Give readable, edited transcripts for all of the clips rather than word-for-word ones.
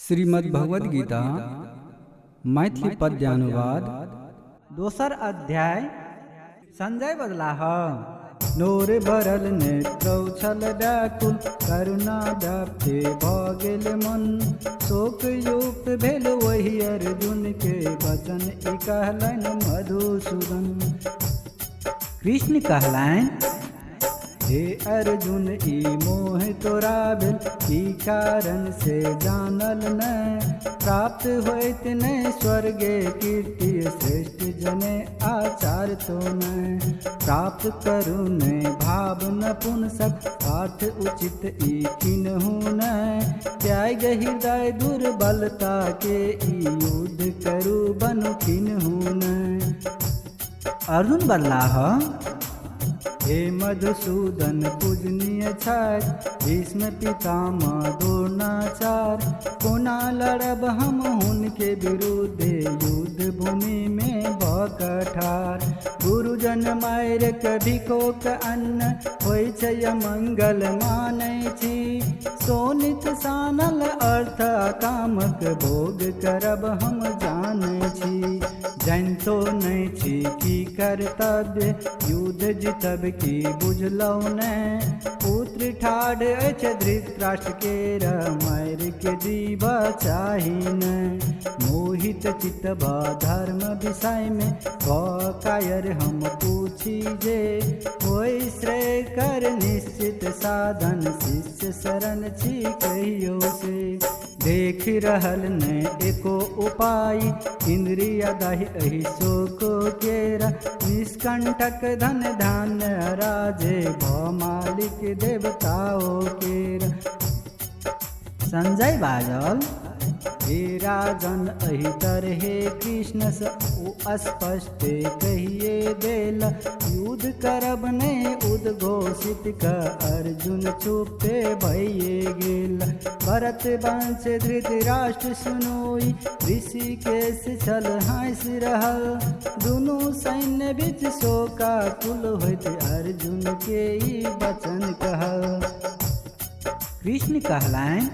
श्रीमद् भगवद गीता मैथिली पद्यानुवाद दोसर अध्याय। संजय बदलाह नोर भरल नेत्रौ छल व्याकुल करुणा व्याप्ति भ गेल मन। शोक युक्त भेल वही अर्जुन के वचन ई कहलनि मधुसूदन। कृष्ण कहलनि हे अर्जुन ई मोह तोरा भेल की कारण से जानल न। प्राप्त होइत न स्वर्गे कीर्ति श्रेष्ठ जने आचार तो न। प्राप्त करू न भाव न पुन सब पाठ उचित ई किन्हु न। त्याग हृदय दुर्बलता के ई युद्ध करू बनु किन्हु न। अर्जुन बल्लाह हे मधुसूदन पूजनीय छथि भीष्म पितामह द्रोणाचार्य। कोना लड़ब हम हुनके विरुद्ध युद्ध भूमि में बकठार। गुरुजन मायर कभी कोक अन्न होइ छै मंगल मानै छी। सोनित सानल अर्थ कामक भोग करब हम जानै छी। जानितो नहि छी की कर्तव्य युद्ध जितब की बुझलौ ने। पुत्र ठाढ़ अछि धृतराष्ट्र के मारि के जीव चाही न। मोहित चित्त धर्म विषय में कायर हम पूछी जे। कोई श्रेय कर निश्चित साधन शिष्य शरण छी कहियो से। देख रहल ने एको उपाय इंद्रिय दहि एहि शोक केरा। निष्कंटक धन धान्य राजे भ मालिक देवताओं केरा। संजय बाजल हे राजन एहि तरहे कृष्ण से अस्पष्ट कहिए देल। युद्ध करब ने उद्घोषित क अर्जुन चुपे भइए गेल। भरत वंश धृतराष्ट्र सुनोई ऋषिकेश छल हँस रहल। दुनू सैन्य बीच शोकाकुल होइत अर्जुन के ई वचन कहल। कृष्ण कहलनि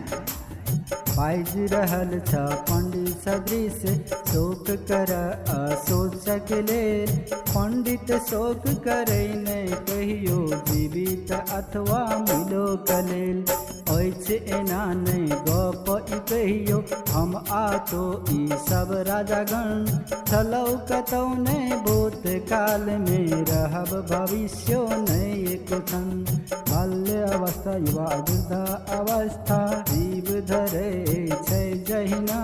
बाइज रहल छ पंडित सदृश शोक कर अशोचक लेल। पंडित शोक करे नहि कहियो जीवित अथवा मिलोक लेल। अछि एना नहि गप ई कहियो हम आतो ई सब राजागण। छलौ कतौ नहि भूत काल में रहब भविष्यो नहि एको क्षण। बाल्य अवस्था युवा वृद्धा अवस्था जीव धरे छै जहिना।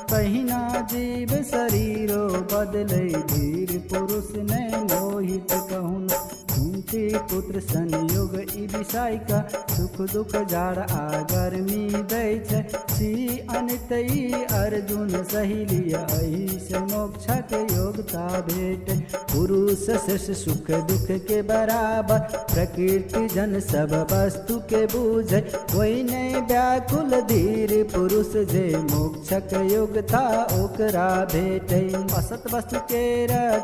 तहिना जीव शरीरो बदलै धीर पुरुष नहि मोहित कहून। कुंती पुत्र संयोग ई विषय का सुख दुख जाड़ आ गर्मी दै छै। सी अनित ई अर्जुन सहिलिय एहि से मोक्षक योग्यता भेट। पुरुष शेष सुख दुख के बराबर प्रकृति जन सब वस्तु के बूझे। कोई नहीं व्याकुल धीर पुरुष जे मोक्षक योग्यता ओकरा भेटै। असत वस्तु के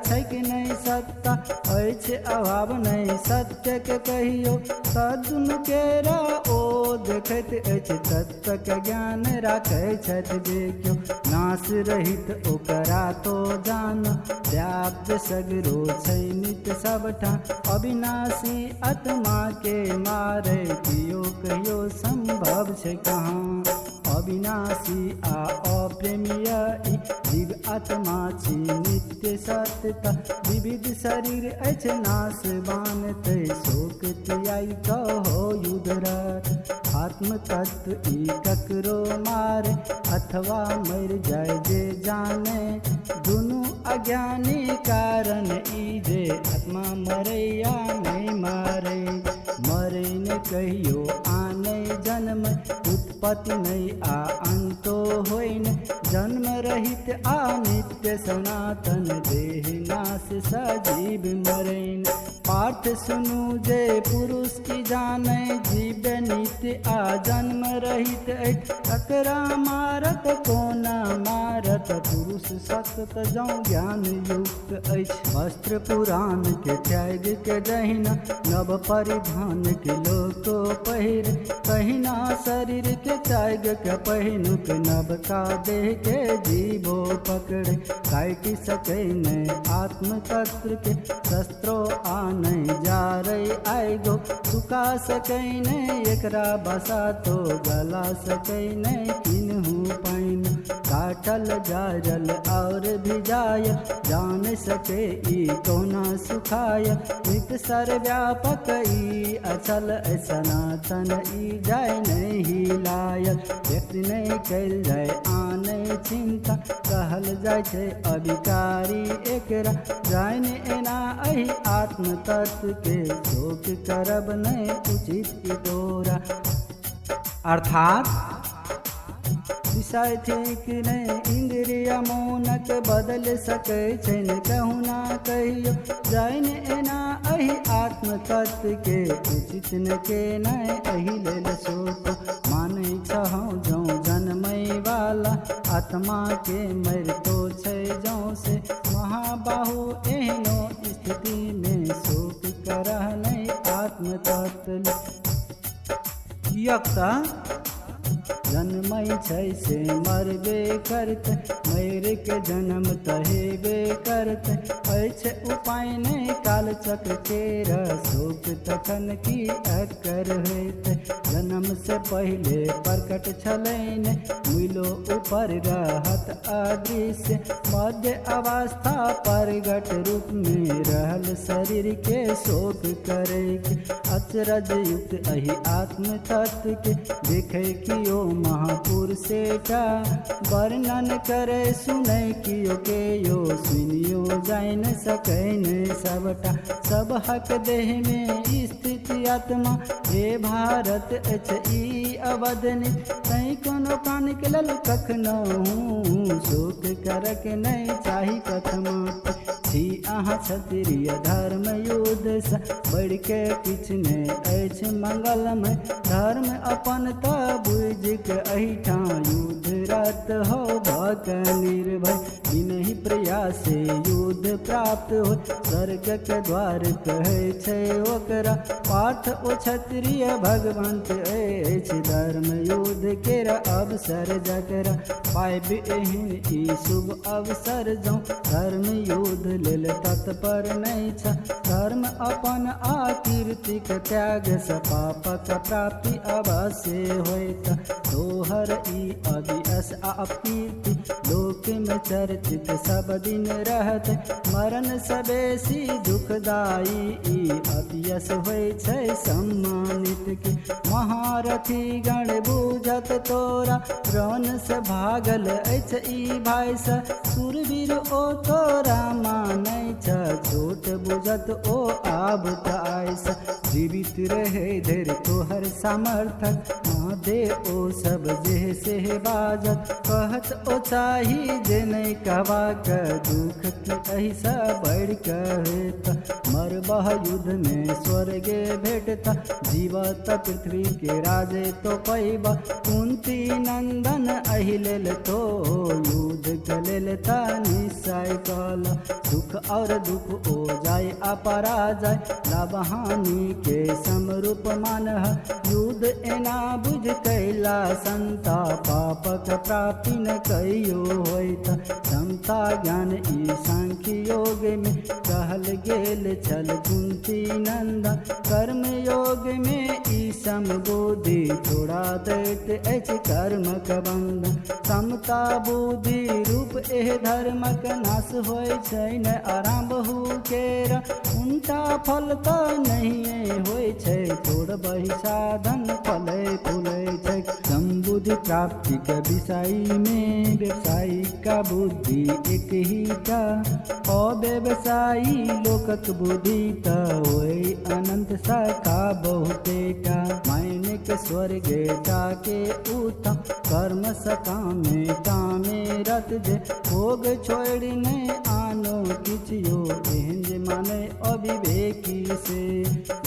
छै कि नहीं सत्ता अछि अभाव नहीं सत्य के कहियो। सद्गुण के ओ देखैत अछि तत्व के ज्ञान राखै छथि जे क्यों। नाश रहित ओकरा तो जान व्याप्त सगरो छै नित सबठा। अविनाशी आत्मा के मारे कियो कहियो संभव छै कहाँ। अविनाशी आ अप्रेमीय जीव आत्मा छी नित्य सत्यता। विविध शरीर अछि नाशवान तै शोक त्याई कहो युद्धरत। आत्म तत्व ई ककरो मारे अथवा मर जाय जे जाने। दुनू अज्ञानी कारण ई जे आत्मा मरे या नहीं मारे। मरे न कहियो आने जन्म उत्पत्ति नहीं आ अंतो होइन। जन्म रहित आ नित्य सनातन देह नाश सजीव मरेन। पाठ सुनू जे पुरुष की जाने जीव नित्य जन्म रहित अछि ककरा मारत कोना मारत पुरुष सत जौ ज्ञान युक्त अछि वस्त्र पुराण के त्याग के जहिना नव परिधान के लोको पहिर कहिना शरीर के त्याग के पहिनु के नव का देह के जीवो पकड़े काटि सकै नै आत्म तत्व के शस्त्रो आनै जा रही आइ गो सुखा सकै नै एकरा बसा तो गला सकै नै किन्हू पाइन काटल जारल और भिजाय जान सके ई कोना सुखाय नित सर्वव्यापक ई अचल सनातन ई जाय नहीं लायल व्यक्ति नहीं कैल जाय आने चिंता कहल जाय छै अभिकारी एकरा जान एना अहि आत्म तत्व के शोक करब नहीं उचित तोरा अर्थात विषय ठीक नहीं इंद्रिया मौनक बदल सकै छै न कहूँ ना कहियो जाइन एना अहि आत्म तत्व के उचित न के नहि एहि लेल शोक मानै छहु जौ जन्मै वाला आत्मा के मरितो छै जौ से महाबाहु एहनो स्थिति में शोक करह नहि आत्म तत्व कियक जन्मै छै से मरबे करत मर के जन्म तहेबे करत अछि उपाय नहीं काल चक्र के शोक तखन की अकर होइत जन्म से पहले प्रकट छलैन मिलो ऊपर रहत अदृश्य मध्य अवस्था प्रगट रूप में रहल शरीर के शोक करे अचरज युक्त अहि आत्म तत्व के देखे कियो महापुरुषेटा वर्णन करे सुनै कियो के यो सुनियो जान सकैन सबटा सब हक देह में स्थित आत्मा हे भारत अछि ई अवधनि तै कोनो कान के लल कखनहु शोक करक नहीं चाही कथमा छी अहाँ क्षत्रिय धर्म युद्ध सँ बढ़ के किछ नहि अछि मंगलमय धर्म अपन तऽ बुझि के एहिठाम युद्ध रत हो भक निर्भय बिनहि प्रयास से युद्ध प्राप्त हो स्वर्ग के द्वार कहै छै ओकरा पाठ ओ क्षत्रिय भगवंत अछि धर्म युद्ध केरा अवसर जकरा पाइब एहन ई शुभ अवसर जौ धर्म युद्ध लेल तत्पर नहीं छ धर्म अपन आकीर्तिक त्याग स पापक प्राप्ति अवश्य होइत तोहर ई अभियस अपीति लोक में चर्चित सब दिन रहत मरण से बेसी दुखदाई ई अभियस होइ छै सम्मानित के महारथी गण बुझत तोरा रण से भागल अछि ई भाई स सुरवीर ओ तोरा मानै छ छोट बुझत ओ आबत आइस जीवित रहे धैर्य तोहर सामर्थक दे ओ सब जे से बाजत कहत ओ चाही जे नहीं कहवा के दुख की ऐसा बढ़ कहत मरबह युद्ध में स्वर्गे भेटता जीवत पृथ्वी के राजे तो पैबा कुंती नंदन एहि लेल तो युद्ध के लेल ता निश्चय कल सुख और दुख ओ जाय अपराजय लाभ हानि के समरूप मानह युद्ध एना बुझ कैला संता पापक प्राप्ति न कहियो होइत क्षमता ज्ञान ई सांख्य योग में कहल गेल छल कुंती नंदन कर्म योग में ई सम बुद्धि छोड़ा दैत अछि कर्मक बंधन समता बुद्धि रूप एह धर्मक नाश होइ छै न आरंभ हु केरा उनटा फल त नहीं होइ छै छोड़ बहि साधन फले फूले छै संबुद्धि प्राप्ति के विषय में व्यवसायिक का बुद्धि एक ही का अव्यवसायी लोकक बुद्धि त होय अनंत शाखा बहुते का मायने के स्वर्गे जाके उत्तम कर्म सकामे कामे रत जे भोग छोड़ने आनो किछियो एहन जे माने अविवेकी से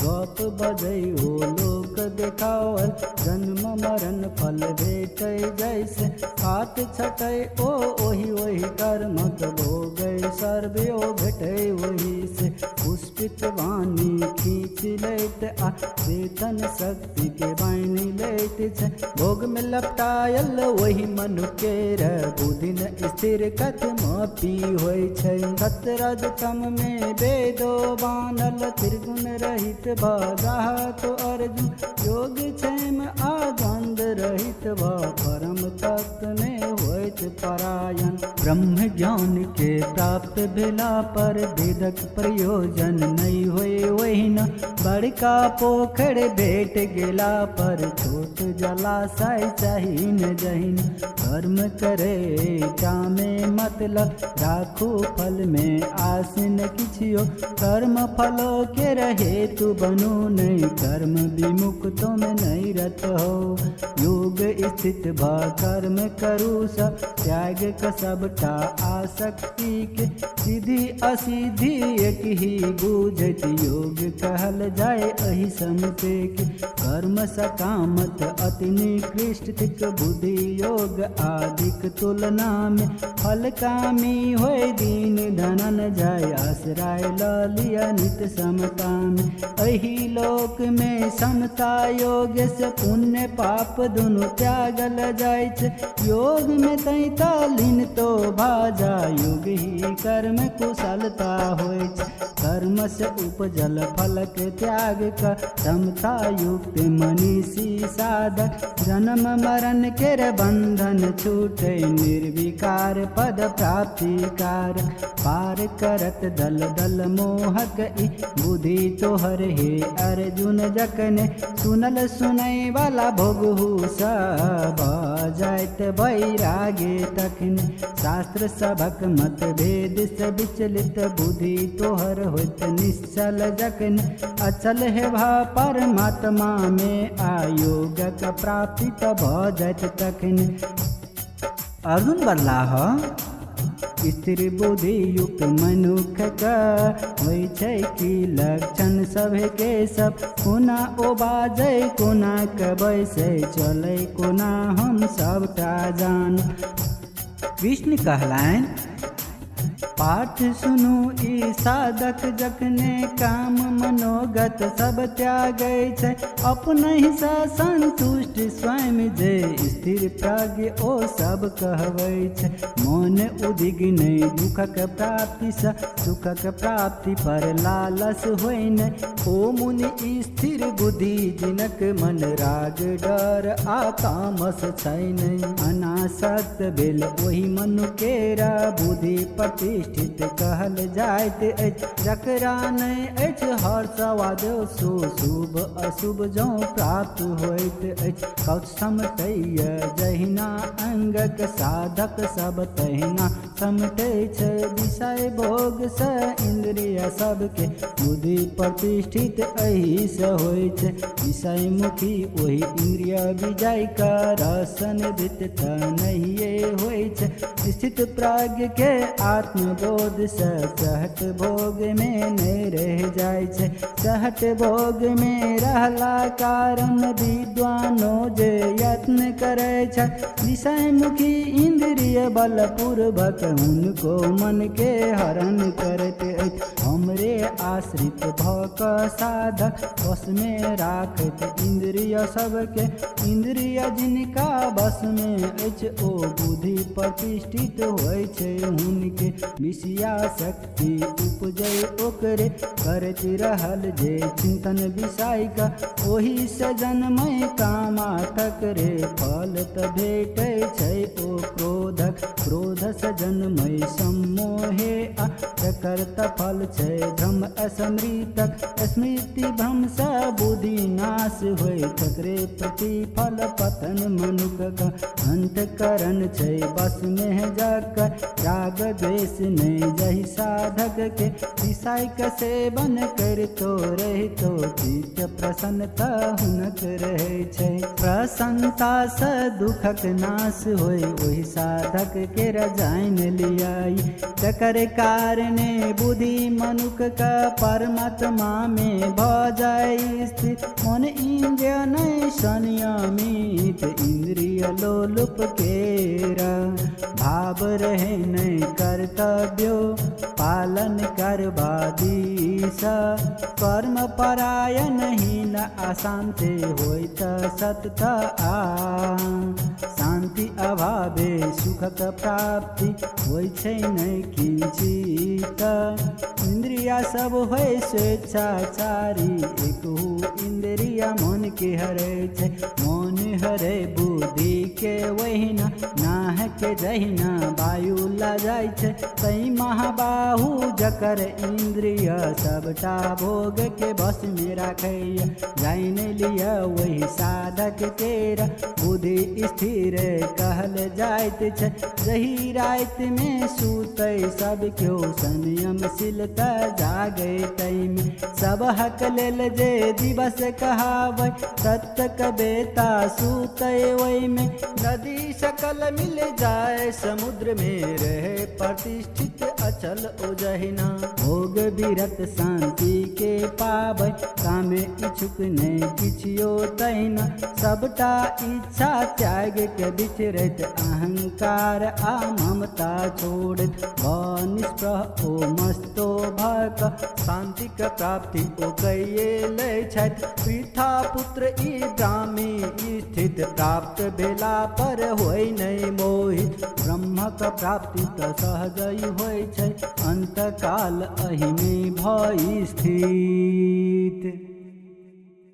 गप बजै ओ लोक देखावल जन्म मरण फल भेटै जैसे हाथ छटै ओ ओही ओही कर्मक भोगै सर्वयो भेटै वही से पुष्पित वाणी खींच लैत आ चेतन शक्ति के बानी लैत छै भोग में लपटायल वही मनु केर बुद्धि न स्थिर कथमपि होइ छै सतरज तम में वेदो बानल त्रिगुण रहित भगाह तो अर्जुन योग क्षेम आ द्वंद रहित व परम तत्व में होइत परायण ब्रह्म ज्ञान के प्राप्त भेला पर वेदक प्रयोजन नहीं होए वही न बड़का पोखर भेट गेला पर छोट जलाशय चाहिन जहिन कर्म करे कामे मतलब राखो फल में आसीन किछियो कर्म फलो के रहे तू बनो नहीं कर्म विमुख तुम नहीं रत हो योग स्थित भ कर्म करू सब त्याग का सबटा आसक्ति के सिद्धि असिद्धि एक ही बूझत योग कहल जाए अहि समते के कर्म सकामत अति निकृष्ट तिक बुद्धि योग आदिक तुलना में फल कामी होय दीन धनन जाय आश्रय लिया नित समता में अहि लोक में समता योग से पुण्य पाप दुनु त्यागल जाय छै योग में तैता लीन तो भाजा योग ही कर्म कुशलता होय छै कर्म से उपजल फल के त्याग का समता युक्त मनीषी साधक जन्म मरण के बंधन छूटे निर्विकार पद प्राप्ति कार पार करत दल दल मोहक ई बुद्धि तोहर हे अर्जुन जकने सुनल सुनै वाला भोगहु सब जाइत बैरागे तखने शास्त्र सबक मत भेद से विचलित बुद्धि तोहर होत निश्चल जखन अचल है भा परमात्मा में आयोगक प्राप्ति तब जाइत तखन अर्जुन बल्लाह स्थिर बुद्धि युक्त मनुख का होइ छै कि लक्षण सभे के सब कोना ओ बाजै कोना कबै से चलै कोना हम सबटा जान कृष्ण कहलाइन पाठ सुनु ई साधक जखने काम मनोगत सब त्यागै छै अपने ही सा संतुष्ट स्वयं जे स्थिर प्राज्ञ ओ सब कहबै छै मन उदिग्न दुखक प्राप्ति स सुखक प्राप्ति पर लालस होइ नै ओ मुनि स्थिर बुद्धि जिनक मन राग डर आ तामस छै नै अनासक्त भेल ओहि मनु केरा बुद्धि प्रतिष्ठित कहल जाइत अछि जकरा नहि अछि हर्षवाद सो शुभ अशुभ जौ प्राप्त होइत अछि कौछ समटैया जहिना अंगक साधक सब तहिना समटै छै विषय भोग स इंद्रिय सबके बुद्धि प्रतिष्ठित एहि से होइ छै विषय मुखी ओहि इंद्रिय विजय का रसन दित नहिए होइ छै स्थित प्राज्ञ के आत्मबोध से सहट भोग में नहीं रह जाय छै सहट भोग में रहला कारण विद्वानो जे यत्न करे छै विषय मुखी इंद्रिय बल पूर्वक उनको मन के हरण करते हमरे आश्रित भक साधक बस में राखत इंद्रिय सबके इंद्रिय जिनका बस में अछि ओ बुद्धि प्रतिष्ठित होइ छै हुनके विषया शक्ति उपजै ओकरे करत रहल जे चिंतन विषय का ओहि से जन्मै कामा तकरे फल त भेटै छै ओ क्रोधक क्रोध से जन्मै सम्मोहे आ करत फल छै भ्रम असमृतक स्मृति भ्रम स बुद्धि नाश होय चक्रे प्रतिफल पतन मनुक का अंतकरण छै बस में जाकर राग द्वेष नहीं जहि साधक के विषय का सेवन कर तो रहे तो चित्त प्रसन्नता हुनक रहे छै प्रसन्नता स दुखक नाश होय ओहि साधक के रजाइन लियाई तकर कारणे बुद्धि मनुक का परमात्मा में भ जाय स्थित मन इंद्रिय नहीं संयमित इंद्रिय लोलुप केरा भाव रहे नहीं कर्तव्यो पालन करवादीस कर्म परायण ही न अशांति होइत सतत आ शांति अभावे सुखक प्राप्ति होइ छै नहीं किंचित इंद्रिया सब होइ स्वेच्छाचारी एकहु इंद्रिया मन के हरे छै मन हरे बुद्धि के वहिना नाह के जहिना वायु ला जाय छै तई महाबाहु जकर इंद्रिय सबटा भोग के बस में राखैया जाइन लिया वही साधक केरा बुद्धि स्थिर कहल जाइत छै जही रात में सूतै सब क्यों संयमशीलता जागे तई में सब हक लेल जे दिवस कहावै तत्क बेता सूतै वही में नदी सकल मिल जाए समुद्र में रहे प्रतिष्ठित अचल उजहिना भोग विरत शांति के पाबै कामे इच्छुक नहीं किछियो तहिना सबटा इच्छा त्याग के बिचरत अहंकार आ ममता छोड़त निष्प्रह ओ मस्तो भक शांति के प्राप्ति ओ कइये लै छथि पृथा पुत्र ई ब्राह्मी स्थित प्राप्त भेला पर होय नहीं मोहित ब्रह्मक प्राप्ति त सहजई होय छै अंतकाल अहि में भई स्थित।